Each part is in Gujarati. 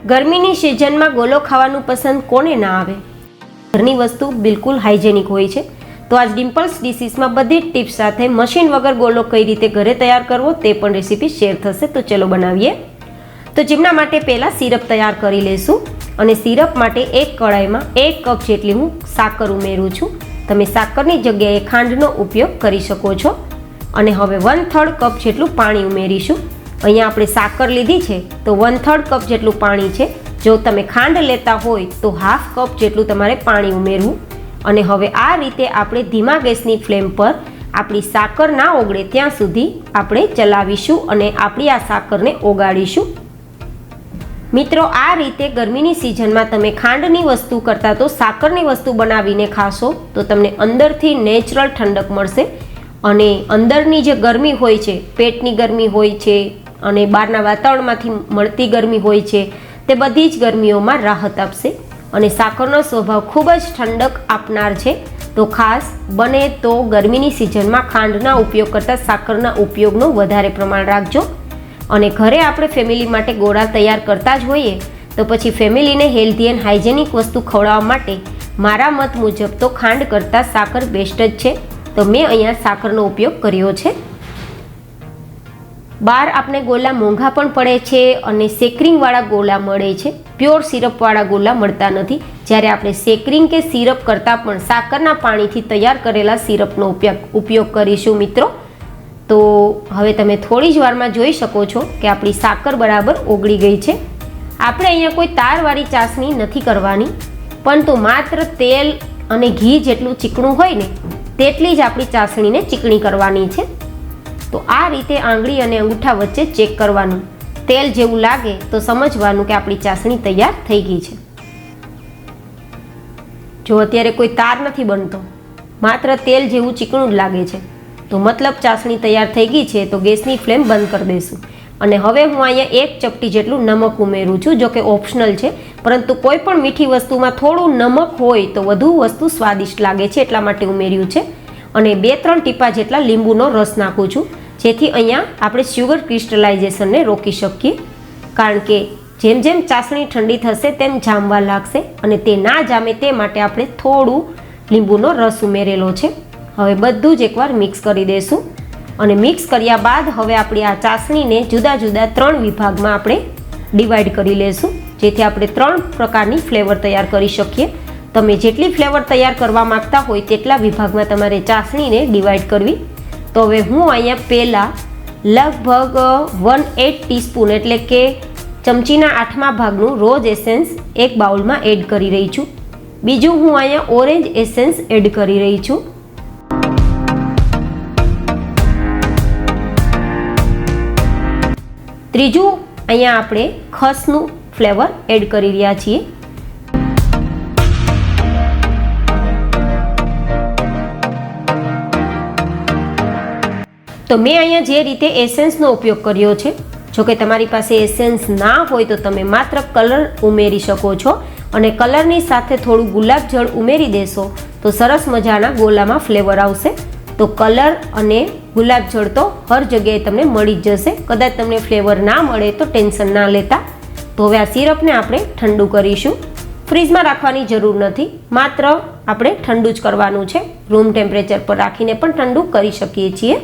ગરમીની સિઝનમાં ગોલો ખાવાનું પસંદ કોને ના આવે? ઘરની વસ્તુ બિલકુલ હાઇજેનિક હોય છે. તો આજ ડિમ્પલ્સ ડિશીસમાં બધી જ ટિપ્સ સાથે મશીન વગર ગોલો કઈ રીતે ઘરે તૈયાર કરવો તે પણ રેસીપી શેર થશે. તો ચલો બનાવીએ. તો જેમના માટે પહેલાં સિરપ તૈયાર કરી લઈશું અને સિરપ માટે એક કડાઈમાં 1 કપ જેટલી હું સાકર ઉમેરું છું. તમે સાકરની જગ્યાએ ખાંડનો ઉપયોગ કરી શકો છો. અને હવે 1/3 કપ જેટલું પાણી ઉમેરીશું. અહીંયા આપણે સાકર લીધી છે તો 1/3 કપ જેટલું પાણી છે. જો તમે ખાંડ લેતા હોય તો 1/2 કપ જેટલું તમારે પાણી ઉમેરવું. અને હવે આ રીતે આપણે ધીમા ગેસની ફ્લેમ પર આપણી સાકર ના ઓગળે ત્યાં સુધી આપણે ચલાવીશું અને આપણી આ સાકરને ઓગાળીશું. મિત્રો, આ રીતે ગરમીની સિઝનમાં તમે ખાંડની વસ્તુ કરતાં તો સાકરની વસ્તુ બનાવીને ખાશો તો તમને અંદરથી નેચરલ ઠંડક મળશે અને અંદરની જે ગરમી હોય છે, પેટની ગરમી હોય છે અને બહારના વાતાવરણમાંથી મળતી ગરમી હોય છે તે બધી જ ગરમીઓમાં રાહત આપશે. અને સાકરનો સ્વભાવ ખૂબ જ ઠંડક આપનાર છે. તો ખાસ બને તો ગરમીની સિઝનમાં ખાંડના ઉપયોગ કરતાં સાકરના ઉપયોગનું વધારે પ્રમાણ રાખજો. અને ઘરે આપણે ફેમિલી માટે ગોળા તૈયાર કરતા જ હોઈએ તો પછી ફેમિલીને હેલ્ધી એન્ડ હાઇજેનિક વસ્તુ ખવડાવવા માટે મારા મત મુજબ તો ખાંડ કરતાં સાકર બેસ્ટ જ છે. તો મેં અહીંયા સાકરનો ઉપયોગ કર્યો છે. બહાર આપણે ગોલા મોંઘા પણ પડે છે અને સેકરિંગવાળા ગોલા મળે છે. પ્યોર સિરપવાળા ગોલા મળતા નથી. જ્યારે આપણે સેકરિંગ કે સિરપ કરતાં પણ સાકરના પાણીથી તૈયાર કરેલા સિરપનો ઉપયોગ કરીશું મિત્રો. તો હવે તમે થોડી જ વારમાં જોઈ શકો છો કે આપણી સાકર બરાબર ઓગળી ગઈ છે. આપણે અહીંયા કોઈ તારવાળી ચાસણી નથી કરવાની, પરંતુ માત્ર તેલ અને ઘી જેટલું ચીકણું હોય ને તેટલી જ આપણી ચાસણીને ચીકણી કરવાની છે. તો આ રીતે આંગળી અને અંગૂઠા વચ્ચે ચેક કરવાનું. તેલ જેવું લાગે તો સમજવાનું કે આપણી ચાસણી તૈયાર થઈ ગઈ છે. જો અત્યારે કોઈ તાર નથી બનતો, માત્ર તેલ જેવું ચીકણું જ લાગે છે તો મતલબ ચાસણી તૈયાર થઈ ગઈ છે. તો ગેસની ફ્લેમ બંધ કરી દઈશું. અને હવે હું અહીંયા 1 ચપટી જેટલું નમક ઉમેરું છું. જો કે ઓપ્શનલ છે, પરંતુ કોઈ પણ મીઠી વસ્તુમાં થોડું નમક હોય તો વધુ વસ્તુ સ્વાદિષ્ટ લાગે છે, એટલા માટે ઉમેર્યું છે. અને 2-3 ટીપા જેટલા લીંબુનો રસ નાખું છું, જેથી અહીંયા આપણે શુગર ક્રિસ્ટલાઇઝેશનને રોકી શકીએ. કારણ કે જેમ જેમ ચાસણી ઠંડી થશે તેમ જામવા લાગશે અને તે ના જામે તે માટે આપણે થોડું લીંબુનો રસ ઉમેરેલો છે. હવે બધું જ એકવાર મિક્સ કરી દઈશું. અને મિક્સ કર્યા બાદ હવે આપણી આ ચાસણીને જુદા જુદા 3 વિભાગમાં આપણે ડિવાઈડ કરી લઈશું, જેથી આપણે 3 પ્રકારની ફ્લેવર તૈયાર કરી શકીએ. તમે જેટલી ફ્લેવર તૈયાર કરવા માંગતા હોય તેટલા વિભાગમાં તમારે ચાસણીને ડિવાઈડ કરવી. તો હવે હું અહીંયા પહેલાં લગભગ 1/8 ટીસ્પૂન એટલે કે ચમચીના 8મા ભાગનું રોઝ એસેન્સ એક બાઉલમાં એડ કરી રહી છું. બીજું હું અહીંયા ઓરેન્જ એસેન્સ એડ કરી રહી છું. ત્રીજું અહીંયા આપણે ખસનું ફ્લેવર એડ કરી રહ્યા છીએ. તો મેં અહીંયા જે રીતે એસેન્સનો ઉપયોગ કર્યો છે, જો કે તમારી પાસે એસેન્સ ના હોય તો તમે માત્ર કલર ઉમેરી શકો છો. અને કલરની સાથે થોડું ગુલાબ જળ ઉમેરી દેશો તો સરસ મજાના ગોલામાં ફ્લેવર આવશે. તો કલર અને ગુલાબ જળ તો હર જગ્યાએ તમને મળી જ જશે. કદાચ તમને ફ્લેવર ના મળે તો ટેન્શન ના લેતા. તો હવે આ સિરપને આપણે ઠંડુ કરીશું. ફ્રીજમાં રાખવાની જરૂર નથી, માત્ર આપણે ઠંડુ જ કરવાનું છે. રૂમ ટેમ્પરેચર પર રાખીને પણ ઠંડુ કરી શકીએ છીએ.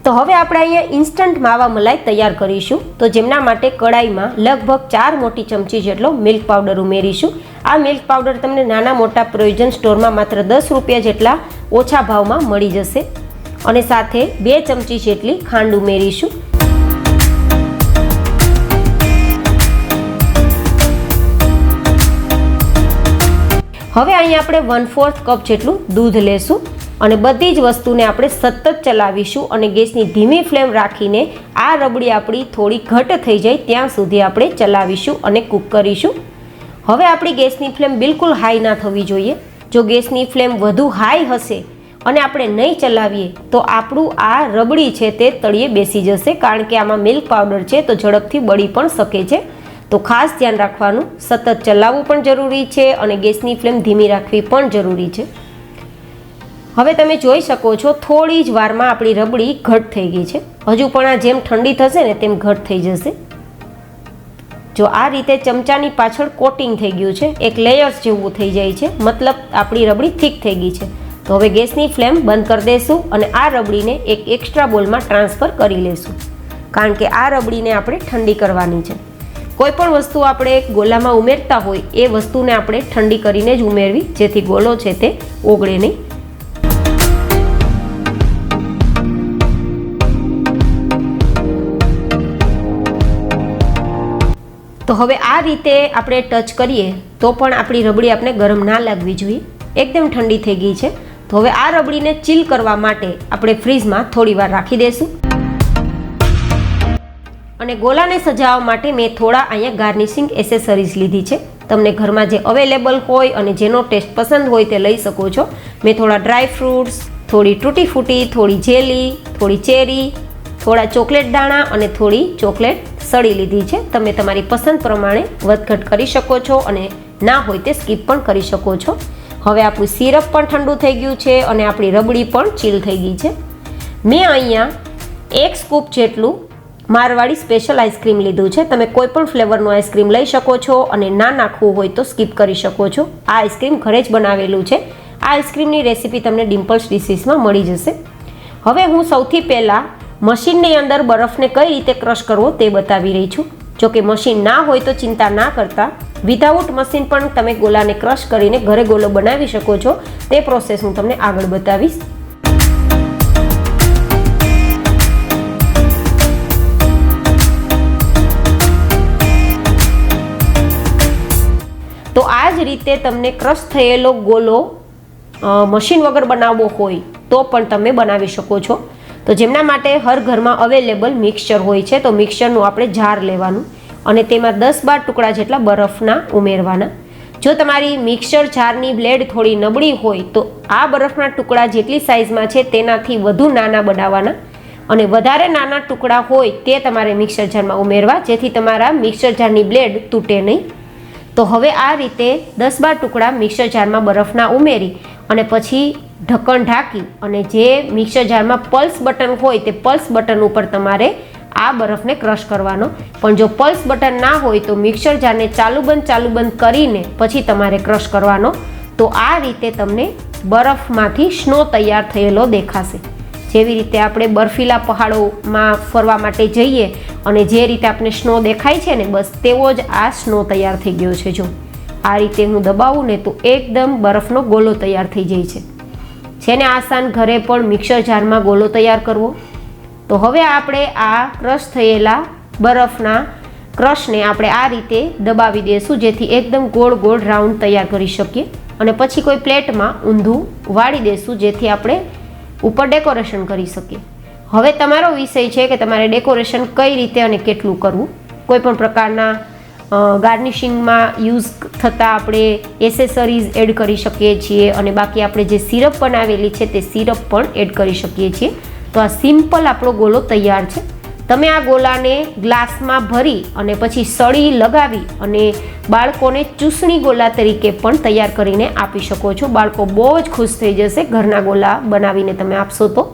તો હવે આપણે અહીંયા ઇન્સ્ટન્ટ માવા મલાઈ તૈયાર કરીશું. તો જેમના માટે કડાઈમાં લગભગ 4 મોટી ચમચી જેટલો મિલ્ક પાવડર ઉમેરીશું. આ મિલ્ક પાવડર તમને નાના મોટા પ્રોવિઝન સ્ટોરમાં માત્ર 10 રૂપિયા જેટલા ઓછા ભાવમાં મળી જશે. અને સાથે 2 ચમચી જેટલી ખાંડ ઉમેરીશું. હવે અહીંયા આપણે 1/4 કપ જેટલું દૂધ લેશું અને બધી જ વસ્તુને આપણે સતત ચલાવીશું અને ગેસની ધીમી ફ્લેમ રાખીને આ રબડી આપણી થોડી ઘટ થઈ જાય ત્યાં સુધી આપણે ચલાવીશું અને કૂક કરીશું. હવે આપણી ગેસની ફ્લેમ બિલકુલ હાઈ ના થવી જોઈએ. જો ગેસની ફ્લેમ વધુ હાઈ હશે અને આપણે નહીં ચલાવીએ તો આપણું આ રબડી છે તે તળિયે બેસી જશે, કારણ કે આમાં મિલ્ક પાવડર છે તો ઝડપથી બળી પણ શકે છે. તો ખાસ ધ્યાન રાખવાનું, સતત ચલાવવું પણ જરૂરી છે અને ગેસની ફ્લેમ ધીમી રાખવી પણ જરૂરી છે. હવે તમે જોઈ શકો છો થોડી જ વારમાં આપણી રબડી ઘટ થઈ ગઈ છે. હજુ પણ આ જેમ ઠંડી થશે ને તેમ ઘટ થઈ જશે. જો આ રીતે ચમચાની પાછળ કોટિંગ થઈ ગયું છે, એક લેયર્સ જેવું થઈ જાય છે, મતલબ આપણી રબડી થીક થઈ ગઈ છે. તો હવે ગેસની ફ્લેમ બંધ કરી દઈશું અને આ રબડીને એક એક્સ્ટ્રા બોલમાં ટ્રાન્સફર કરી લઈશું, કારણ કે આ રબડીને આપણે ઠંડી કરવાની છે. કોઈ પણ વસ્તુ આપણે ગોલામાં ઉમેરતા હોય એ વસ્તુને આપણે ઠંડી કરીને જ ઉમેરવી, જેથી ગોલો છે તે ઓગળે નહીં. તો હવે આ રીતે આપણે ટચ કરીએ તો પણ આપણી રબડી આપણે ગરમ ના લાગવી જોઈએ, એકદમ ઠંડી થઈ ગઈ છે. તો હવે આ રબડીને ચીલ કરવા માટે આપણે ફ્રીજમાં થોડી વાર રાખી દઈશું. અને ગોલાને સજાવવા માટે મેં થોડા અહીંયા ગાર્નિશિંગ એસેસરીઝ લીધી છે. તમને ઘરમાં જે અવેલેબલ હોય અને જેનો ટેસ્ટ પસંદ હોય તે લઈ શકો છો. મેં થોડા ડ્રાય ફ્રૂટ્સ, થોડી તૂટી ફૂટી, થોડી જેલી, થોડી ચેરી, થોડા ચોકલેટ દાણા અને થોડી ચોકલેટ સળી લીધી છે. તમે તમારી પસંદ પ્રમાણે વધઘટ કરી શકો છો અને ના હોય તે સ્કીપ પણ કરી શકો છો. હવે આપણું સિરપ પણ ઠંડુ થઈ ગયું છે અને આપણી રબડી પણ ચીલ થઈ ગઈ છે. મેં અહીંયા 1 સ્કૂપ જેટલું મારવાડી સ્પેશિયલ આઈસ્ક્રીમ લીધું છે. તમે કોઈ પણ ફ્લેવરનું આઈસ્ક્રીમ લઈ શકો છો અને ના નાખવું હોય તો સ્કીપ કરી શકો છો. આ આઈસ્ક્રીમ ઘરે જ બનાવેલું છે. આ આઈસ્ક્રીમની રેસીપી તમને ડિમ્પલ્સ ડિશીસમાં મળી જશે. હવે હું સૌથી પહેલાં મશીનની અંદર બરફને કઈ રીતે ક્રશ કરવો તે બતાવી રહી છું. જો કે મશીન ના હોય તો ચિંતા ના કરતા, વિધાઉટ મશીન પણ તમે ગોલાને ક્રશ કરીને ઘરે ગોલો બનાવી શકો છો. તે પ્રોસેસ હું તમને આગળ બતાવીશ. તો આ જ રીતે તમને ક્રશ થયેલો ગોલો મશીન વગર બનાવવો હોય તો પણ તમે બનાવી શકો છો. તો જેમના માટે હર ઘરમાં અવેલેબલ મિક્સચર હોય છે, તો મિક્સચરનું આપણે જાર લેવાનું અને તેમાં 10-12 ટુકડા જેટલા બરફના ઉમેરવાના. જો તમારી મિક્સચર જારની બ્લેડ થોડી નબળી હોય તો આ બરફના ટુકડા જેટલી સાઇઝમાં છે તેનાથી વધુ નાના બનાવવાના અને વધારે નાના ટુકડા હોય તે તમારે મિક્સર જારમાં ઉમેરવા, જેથી તમારા મિક્સર જારની બ્લેડ તૂટે નહીં. તો હવે આ રીતે 10-12 ટુકડા મિક્સર જારમાં બરફના ઉમેરી અને પછી ઢક્કણ ઢાંકી અને જે મિક્સર જારમાં પલ્સ બટન હોય તે પલ્સ બટન ઉપર તમારે આ બરફને ક્રશ કરવાનો. પણ જો પલ્સ બટન ના હોય તો મિક્સર જારને ચાલુ બંધ કરીને પછી તમારે ક્રશ કરવાનો. તો આ રીતે તમને બરફમાંથી સ્નો તૈયાર થયેલો દેખાશે. જેવી રીતે આપણે બર્ફીલા પહાડોમાં ફરવા માટે જઈએ અને જે રીતે આપણે સ્નો દેખાય છે ને, બસ તેવો જ આ સ્નો તૈયાર થઈ ગયો છે. જો આ રીતે હું દબાવું ને તો એકદમ બરફનો ગોલો તૈયાર થઈ જાય છે. છે ને આસાન ઘરે પણ મિક્સર જારમાં ગોલો તૈયાર કરવો. તો હવે આપણે આ ક્રશ થયેલા બરફના ક્રશને આપણે આ રીતે દબાવી દઈશું, જેથી એકદમ ગોળ ગોળ રાઉન્ડ તૈયાર કરી શકીએ. અને પછી કોઈ પ્લેટમાં ઊંધું વાળી દઈશું, જેથી આપણે ઉપર ડેકોરેશન કરી શકીએ. હવે તમારો વિષય છે કે તમારે ડેકોરેશન કઈ રીતે અને કેટલું કરવું. કોઈ પણ પ્રકારના ગાર્નિશિંગમાં યુઝ થતા આપણે એસેસરીઝ એડ કરી શકીએ છીએ અને બાકી આપણે જે સિરપ બનાવેલી છે તે સિરપ પણ એડ કરી શકીએ છીએ. તો આ સિમ્પલ આપણો ગોલો તૈયાર છે. તમે આ ગોલાને ગ્લાસમાં ભરી અને પછી સળી લગાવી અને બાળકોને ચૂસણી ગોલા તરીકે પણ તૈયાર કરીને આપી શકો છો. બાળકો બહુ જ ખુશ થઈ જશે ઘરના ગોલા બનાવીને તમે આપશો તો,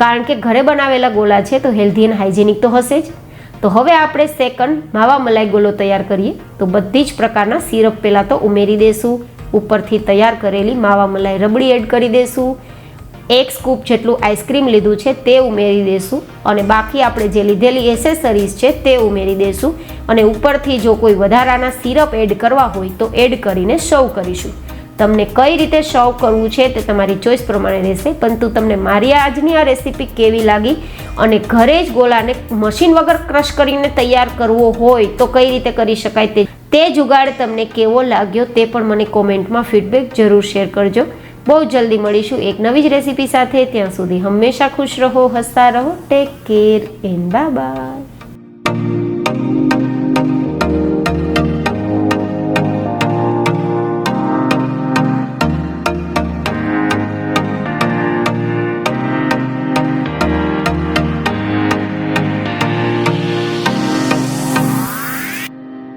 કારણ કે ઘરે બનાવેલા ગોલા છે તો હેલ્ધી અને હાઇજેનિક તો હશે જ. તો હવે આપણે સેકન્ડ માવા મલાઈ ગોલો તૈયાર કરીએ. તો બધી જ પ્રકારના સિરપ પહેલાં તો ઉમેરી દઈશું. ઉપરથી તૈયાર કરેલી માવા મલાઈ રબડી એડ કરી દઈશું. 1 સ્કૂપ જેટલું આઈસ્ક્રીમ લીધું છે તે ઉમેરી દઈશું અને બાકી આપણે જે લીધેલી એસેસરીઝ છે તે ઉમેરી દઈશું. અને ઉપરથી જો કોઈ વધારાના સિરપ એડ કરવા હોય તો એડ કરીને સર્વ કરીશું. તમને કઈ રીતે સર્વ કરવું છે તે તમારી ચોઈસ પ્રમાણે રહેશે. પરંતુ તમને મારી આજની આ રેસીપી કેવી લાગી અને ઘરે જ ગોલાને મશીન વગર ક્રશ કરીને તૈયાર કરવો હોય તો કઈ રીતે કરી શકાય તે જુગાડ તમને કેવો લાગ્યો તે પણ મને કોમેન્ટમાં ફીડબેક જરૂર શેર કરજો. બહુ જલ્દી મળીશું એક નવી જ રેસીપી સાથે. ત્યાં સુધી હંમેશા ખુશ રહો, હસતા રહો. Take care and bye bye.